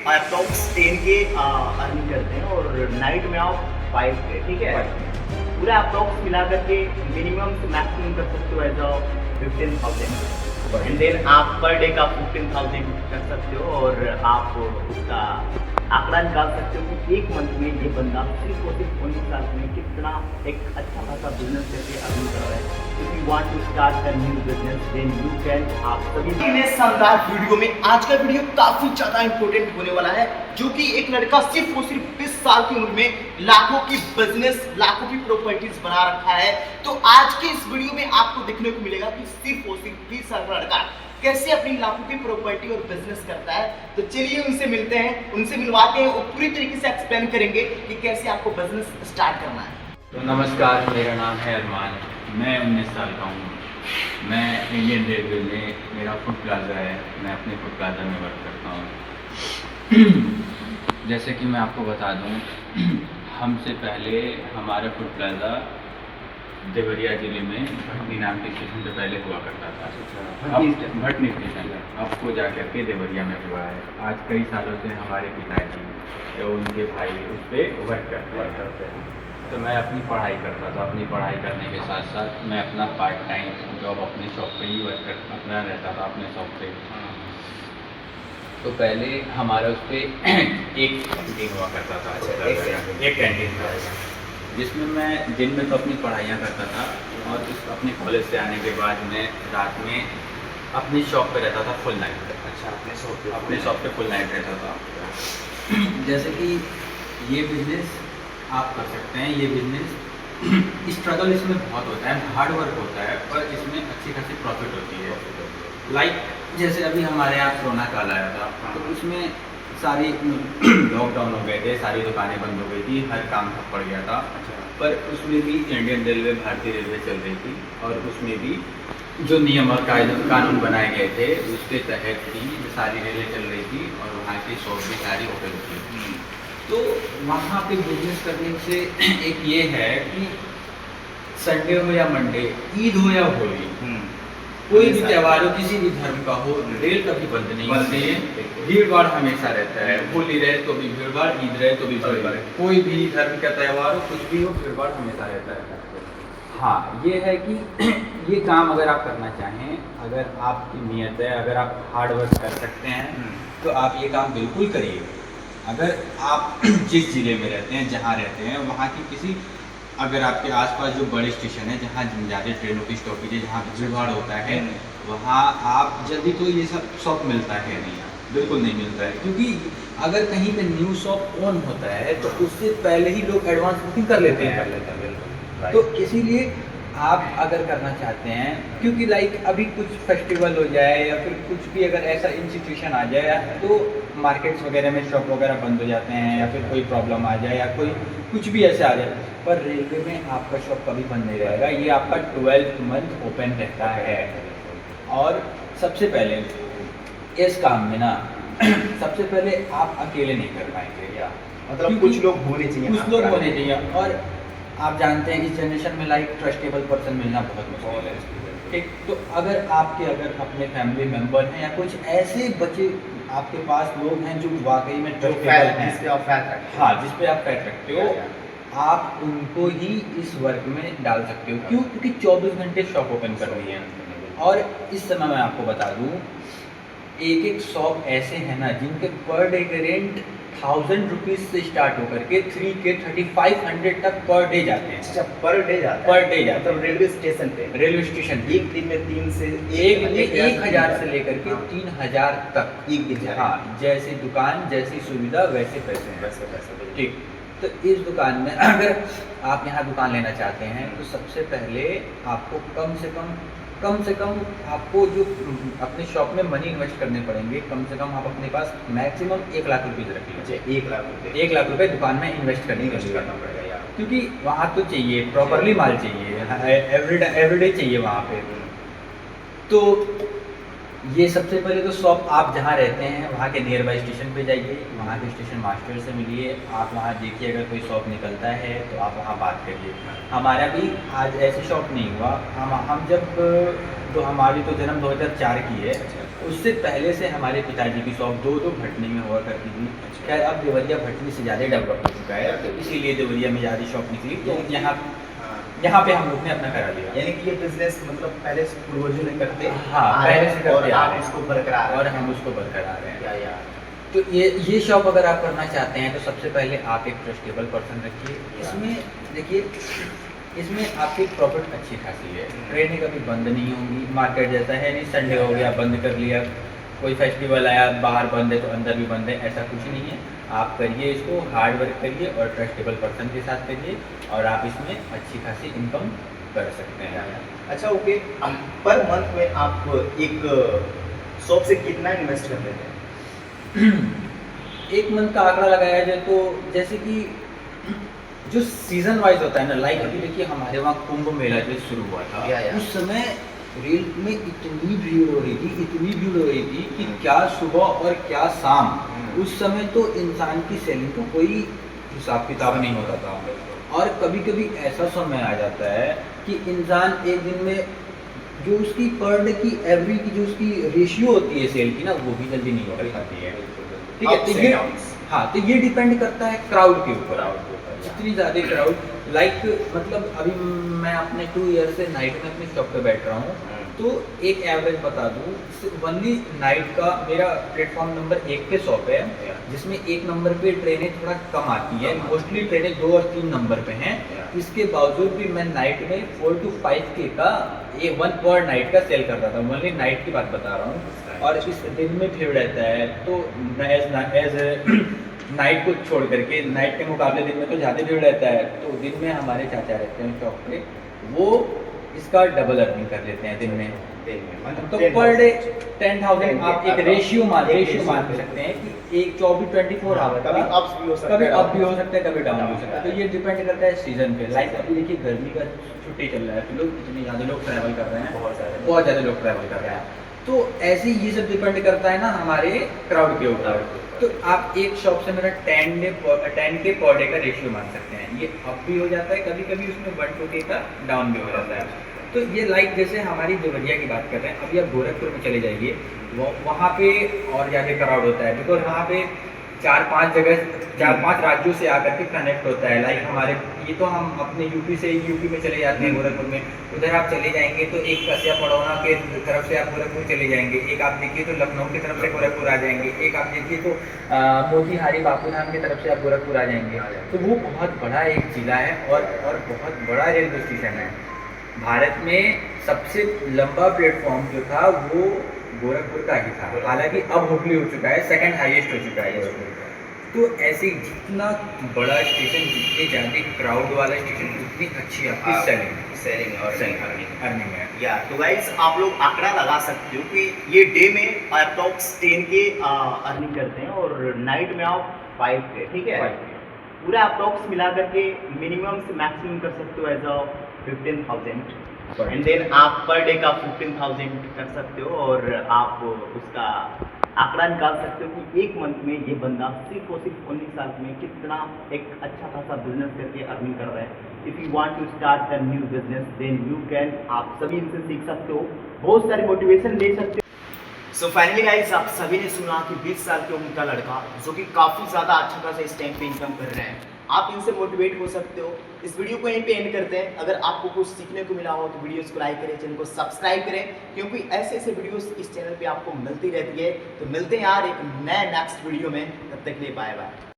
Approx 10 के earning करते हैं और नाइट में आप 5 के, ठीक है। पूरा अप्रॉक्स मिला करके मिनिमम से मैक्सिमम कर सकते हो एज अ 15,000 एंड देन आप पर डे का 15,000 कर सकते हो और आप उसका आंकड़ा निकाल सकते हो कि एक मंथ में ये बंदा सिर्फ और सिर्फ 19 साल में कितना एक अच्छा खासा बिजनेस करके अर्निंग कर रहा है। If you want to start a new business then you can. आप सभी ने शानदार वीडियो में आज का वीडियो काफी ज्यादा इंपॉर्टेंट होने वाला है, जो कि एक लड़का सिर्फ और सिर्फ 20 साल की उम्र में लाखों की बिजनेस, लाखों की प्रॉपर्टीज बना रखा है। तो आज के इस वीडियो में आपको देखने को मिलेगा कि सिर्फ और सिर्फ 20 साल का लड़का कैसे अपनी लाखों की प्रॉपर्टी और बिजनेस करता है। तो चलिए उनसे मिलते हैं, उनसे मिलवाते हैं और पूरी तरीके से एक्सप्लेन करेंगे कि कैसे आपको बिजनेस स्टार्ट करना है। तो नमस्कार, मेरा नाम है अरमान, मैं 19 साल का हूँ। मैं इंडियन रेलवे में, मेरा फूड प्लाजा है, मैं अपने फूड प्लाजा में वर्क करता हूँ। जैसे कि मैं आपको बता दूँ, हमसे पहले हमारा फूड प्लाजा देवरिया ज़िले में भटनी नाम के स्टेशन से पहले हुआ करता था। भटनी स्टेशन आपको जा करके देवरिया में हुआ है। आज कई सालों से हमारे पिताजी या उनके भाई उस पर वर्क करते हैं। तो मैं अपनी पढ़ाई करता था। अपनी पढ़ाई करने के साथ साथ मैं अपना पार्ट टाइम जॉब अपने शॉप पे ही अपना रहता था, अपने शॉप पे। तो पहले हमारा उस पर एक कैंटीन हुआ करता था। एक कैंटीन था जिसमें मैं दिन में तो अपनी पढ़ाइयाँ करता था और अपने कॉलेज से आने के बाद मैं रात में अपनी शॉप पे रहता था फुल नाइट। अच्छा, अपने शॉप पे फुल नाइट रहता था। जैसे कि ये बिजनेस आप कर सकते हैं। ये बिजनेस स्ट्रगल इसमें बहुत होता है, हार्ड वर्क होता है, पर इसमें अच्छी खासी प्रॉफिट होती है। लाइक जैसे अभी हमारे यहाँ कोरोना काल आया था, तो उसमें सारी लॉकडाउन हो गए थे, सारी दुकानें बंद हो गई थी, हर काम ठप पड़ गया था। पर उसमें भी इंडियन रेलवे, भारतीय रेलवे चल रही थी और उसमें भी जो नियम और कानून बनाए गए थे उसके तहत ही सारी रेलें चल रही थी और वहाँ की शॉप भी सारी ओपन थी। तो वहाँ पे बिजनेस करने से एक ये है कि संडे हो या मंडे, ईद हो या होली, कोई भी त्यौहार हो, किसी भी धर्म का हो, रेल कभी बंद नहीं होती है। भीड़ भाड़ हमेशा रहता है। होली रहे तो भी भीड़ भाड़, ईद रहे तो भी भीड़ भाड़, कोई भी धर्म का त्यौहार हो, कुछ भी हो, भीड़ भाड़ हमेशा रहता है। हाँ, ये है कि ये काम अगर आप करना चाहें, अगर आपकी नीयत है, अगर आप हार्ड वर्क कर सकते हैं तो आप ये काम बिल्कुल करिए। अगर आप जिस ज़िले में रहते हैं, जहाँ रहते हैं, वहाँ की किसी, अगर आपके आसपास जो बड़े स्टेशन है जहाँ ज़्यादा ट्रेनों की स्टॉपेज है, जहाँ भीड़ भाड़ होता है, वहाँ आप जल्दी तो ये सब शॉप मिलता है नहीं, बिल्कुल नहीं मिलता है। क्योंकि अगर कहीं पे न्यू शॉप ऑन होता है तो उससे पहले ही लोग एडवांस बुकिंग कर लेते हैं। तो इसीलिए आप अगर करना चाहते हैं, क्योंकि लाइक अभी कुछ फेस्टिवल हो जाए या फिर कुछ भी अगर ऐसा इंस्टीट्यूशन आ जाए तो मार्केट्स वगैरह में शॉप वगैरह बंद हो जाते हैं, या फिर कोई प्रॉब्लम आ जाए या कोई कुछ भी ऐसे आ जाए, पर रेलवे में आपका शॉप कभी बंद नहीं रहेगा। ये आपका 12th मंथ ओपन रहता है। और सबसे पहले इस काम में ना सबसे पहले आप अकेले नहीं कर पाएंगे, या मतलब कुछ लोग होने चाहिए, कुछ लोग होने चाहिए। और आप जानते हैं इस जनरेशन में लाइक ट्रस्टेबल पर्सन मिलना बहुत मुश्किल है। ठीक, तो अगर अपने फैमिली मेम्बर हैं या कुछ ऐसे बच्चे आपके पास लोग हैं जो वाकई में ट्रस्टेबल हैं, जिस पे आप फैट रखते हो, हाँ, जिस पे आप फैट रखते हो, आप उनको ही इस वर्क में डाल सकते हो। क्यों? क्योंकि 24 घंटे शॉप ओपन कर रही है। और इस समय मैं आपको बता दूँ, एक शॉप ऐसे हैं ना जिनके पर डे के रेंट 1000 रुपीज़ से स्टार्ट होकर के 3K 3500 तक पर डे जाते हैं। अच्छा, पर डे जाता है मतलब रेलवे स्टेशन पे, रेलवे स्टेशन एक दिन में 3 से 1,000 से लेकर के 3,000 तक एक दिन। हाँ, जैसी दुकान, जैसी सुविधा, वैसे पैसे हैं। वैसे ठीक, तो इस दुकान में अगर आप यहाँ दुकान लेना चाहते हैं तो सबसे पहले आपको कम से कम आपको जो अपने शॉप में मनी इन्वेस्ट करने पड़ेंगे। कम से कम आप अपने पास मैक्सिमम 1 लाख रुपये रख लीजिए। 1 लाख रुपये, 1 लाख रुपये दुकान में इन्वेस्ट करना पड़ेगा यार, क्योंकि वहाँ तो चाहिए, प्रॉपरली माल चाहिए, एवरीडे चाहिए वहाँ पे। तो ये सबसे पहले तो शॉप आप जहाँ रहते हैं वहाँ के नियर बाई स्टेशन पे जाइए, वहाँ के स्टेशन मास्टर से मिलिए, आप वहाँ देखिए अगर कोई शॉप निकलता है तो आप वहाँ बात करिए। हमारा भी आज ऐसे शॉप नहीं हुआ, हम जब तो हमारी तो जन्म 2004 की है, उससे पहले से हमारे पिताजी की शॉप दो भटनी में हुआ करती थी। खैर अब देवरिया भटनी से ज़्यादा डेवलप हो चुका है, तो इसीलिए देवरिया में ज़्यादा शॉप निकली, तो यहाँ पे हम लोग ने अपना करा लिया। यानी कि ये बिजनेस मतलब पहले से पूर्वजों ने करते हाँ, पहले से करते और आ आप रहे हैं। इसको बरकरार और हम उसको बरकरार हैं। या तो ये शॉप अगर आप करना चाहते हैं तो सबसे पहले आप एक ट्रस्टेबल पर्सन रखिए। इसमें देखिए, इसमें आपकी प्रॉफिट अच्छी खासी है, ट्रेनें कभी बंद नहीं होंगी, मार्केट जैसा है नहीं संडे हो गया बंद कर लिया, कोई फेस्टिवल आया बाहर बंद है तो अंदर भी बंद है, ऐसा कुछ नहीं है। आप करिए इसको, हार्ड वर्क करिए और ट्रस्टेबल पर्सन के साथ करिए और आप इसमें अच्छी खासी इनकम कर सकते हैं। अच्छा ओके, पर मंथ में आप एक शॉप से कितना इन्वेस्ट कर लेते हैं? एक मंथ का आंकड़ा लगाया जाए तो जैसे कि जो सीजन वाइज होता है ना, लाइक अभी देखिए हमारे वहाँ कुंभ मेला जो शुरू हुआ था, उस समय रेल में इतनी भीड़ हो रही थी, इतनी भीड़ हो रही थी कि क्या सुबह और क्या शाम, उस समय तो इंसान की सेलिंग का कोई हिसाब किताब नहीं होता था। और कभी कभी ऐसा समय आ जाता है कि इंसान एक दिन में जो उसकी पर डे की एवरी की जो उसकी रेशियो होती है सेल की ना, वो भी जल्दी नहीं निकल पाती है। ठीक है, तो ये हाँ, तो ये डिपेंड करता है क्राउड के ऊपर। जितनी ज़्यादा क्राउड, लाइक मतलब अभी मैं अपने 2 ईयर से नाइट में अपनी शॉप पे बैठ रहा हूँ, तो एक एवरेज बता दूँ, ओनली नाइट का मेरा प्लेटफॉर्म नंबर 1 पे शॉप है, जिसमें 1 नंबर पे ट्रेनें थोड़ा कम आती है, मोस्टली ट्रेनें 2 और 3 नंबर पे हैं। इसके बावजूद भी मैं नाइट में 4 to 5K का ये 1 पर नाइट का सेल करता था, ओनली नाइट की बात बता रहा हूँ। और इस दिन में भीड़ रहता है, तो एज नाइट को छोड़ करके, नाइट के मुकाबले दिन में तो ज़्यादा भीड़ रहता है, तो दिन में हमारे चाचा रहते हैं शॉप पे, वो इसका डबल अर्निंग कर लेते हैं दिन में। तो पर डे 10,000 आप एक रेशियो मान सकते हैं कि एक 24 आवर कभी अप्स भी हो सकता है, कभी अप भी हो सकता है, कभी डाउन भी हो सकता है। तो ये डिपेंड करता है सीजन पे। लाइक अभी देखिए गर्मी का छुट्टी चल रहा है, तो लोग इतने ज़्यादा लोग ट्रैवल कर रहे हैं, बहुत ज़्यादा लोग ट्रैवल कर रहे हैं, तो ऐसे ही ये सब डिपेंड करता है ना हमारे क्राउड के ऊपर। तो आप एक शॉप से मेरा 10K पर डे का रेशियो मान सकते हैं। ये अप भी हो जाता है, कभी कभी उसमें 1-2K का डाउन भी हो जाता है। तो ये लाइक जैसे हमारी देवरिया की बात कर रहे हैं, अभी आप गोरखपुर में चले जाइए, वहाँ पे और ज़्यादा क्राउड होता है, बिकॉज वहाँ पे 4-5 राज्यों से आकर के कनेक्ट होता है। लाइक हमारे ये तो हम अपने यूपी में चले जाते हैं गोरखपुर में, उधर आप चले जाएंगे तो एक कसिया पड़ौना के तरफ से आप गोरखपुर चले जाएंगे, एक आप देखिए तो लखनऊ की तरफ से गोरखपुर आ जाएंगे, एक आप देखिए तो मोतीहारी बापूधाम की तरफ से आप गोरखपुर आ जाएंगे। तो वो बहुत बड़ा एक ज़िला है और बहुत बड़ा रेलवे स्टेशन है। भारत में सबसे लंबा प्लेटफॉर्म जो था वो गोरखपुर का ही था, हालांकि अब हुबली हो चुका है, सेकंड हाईएस्ट हो चुका है। तो ऐसे जितना बड़ा स्टेशन, जितने ज़्यादा क्राउड वाला स्टेशन, उतनी अच्छी आपकी सेलिंग और अर्निंग है। या तो गाइस आप लोग आंकड़ा लगा सकते हो कि ये डे में अप्रॉक्स 10K अर्निंग करते हैं और नाइट में आप 5K, ठीक है, पूरा अप्रॉक्स मिला करके मिनिमम से मैक्सिमम कर सकते हो एज अ 15,000 एंड देन आप पर डे का 15,000 कर सकते हो और आप उसका आंकड़ा निकाल सकते हो कि एक मंथ में ये बंदा सिर्फ और सिर्फ 19 साल में कितना एक अच्छा खासा बिजनेस करके अर्निंग कर रहा है। If you want to start a new business then you can, आप सभी इनसे सीख सकते हो, बहुत सारी मोटिवेशन ले सकते हो। सो फाइनली गाइस, आप सभी ने सुना कि 20 साल की उम्र का लड़का जो कि काफ़ी ज़्यादा अच्छा खासा इस टाइम पे इनकम कर रहे हैं, आप इनसे मोटिवेट हो सकते हो। इस वीडियो को यहीं पे एंड करते हैं। अगर आपको कुछ सीखने को मिला हो तो वीडियोस को लाइक करें, चैनल को सब्सक्राइब करें, क्योंकि ऐसे ऐसे वीडियोस इस चैनल पे आपको मिलती रहती है। तो मिलते हैं यार एक नए नेक्स्ट वीडियो में, तब तक के लिए बाय बाय।